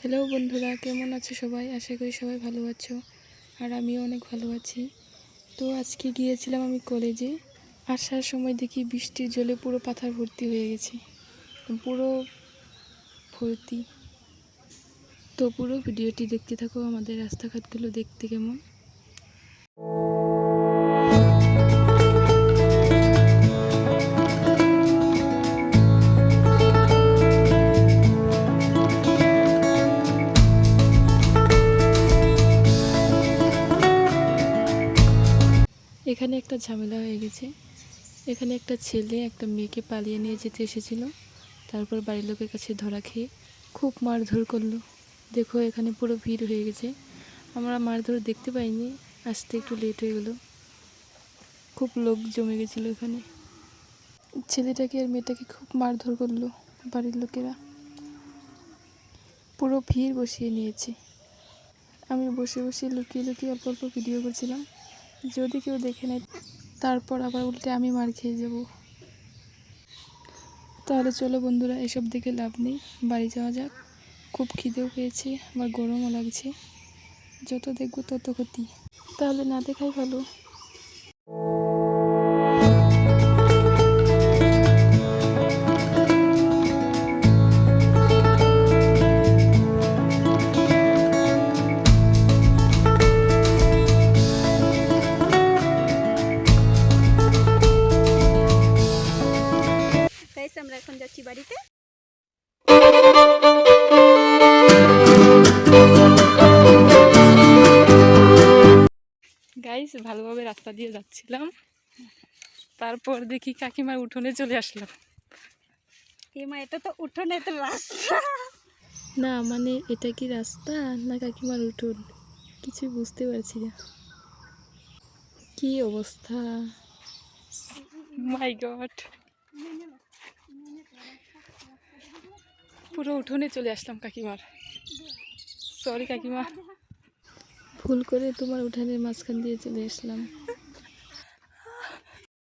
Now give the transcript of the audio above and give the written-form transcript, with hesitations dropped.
Hello বন্ধুরা, কেমন আছো সবাই? আশা করি সবাই ভালো আছো, আর আমিও অনেক ভালো আছি। তো আজকে গিয়েছিলাম আমি কলেজে। আসার সময় দেখি বৃষ্টির জলে পুরো পাথর ভর্তি হয়ে গেছে, পুরো ভর্তি। তো পুরো ভিডিওটি দেখতে থাকো, আমাদের রাস্তাঘাটগুলো দেখতে কেমন। এখানে একটা ঝামেলা হয়ে গেছে। এখানে একটা ছেলে একটা মেয়েকে পালিয়ে নিয়ে যেতে এসেছিল, তারপর বাড়ির লোকের কাছে ধরা খেয়ে খুব মারধর করলো। দেখো এখানে পুরো ভিড় হয়ে গেছে। আমরা মারধর দেখতে পাইনি, আসতে একটু লেট হয়ে গেল। খুব লোক জমে গেছিলো এখানে। ছেলেটাকে আর মেয়েটাকে খুব মারধর করলো বাড়ির লোকেরা, পুরো ভিড় বসিয়ে নিয়েছে। আমি বসে বসে লুকিয়ে লুকিয়ে অল্প অল্প ভিডিও করছিলাম, যদি কেউ দেখে নেয় তারপর আবার উল্টে আমি মার খেয়ে যাব। তাহলে চলো বন্ধুরা, এসব দেখে লাভ নেই, বাড়ি যাওয়া যাক। খুব খিদেও পেয়েছে, আবার গরমও লাগছে। যত দেখবো তত ক্ষতি, তাহলে না দেখাই ভালো। আমরা এখন যাচ্ছি বাড়িতে। গাইস, ভালোভাবে রাস্তা দিয়ে যাচ্ছিলাম, তারপর দেখি কাকিমার উঠোনে চলে আসলাম। মা, এটা তো উঠোনে, তো রাস্তা না মানে এটা কি রাস্তা না কাকিমার উঠোন, কিছুই বুঝতে পারছি না। কি অবস্থা, মাই গড! পুরো উঠোনে চলে আসলাম কাকিমার। সরি কাকিমা, ভুল করে তোমার উঠানের মাঝখান দিয়ে চলে আসলাম।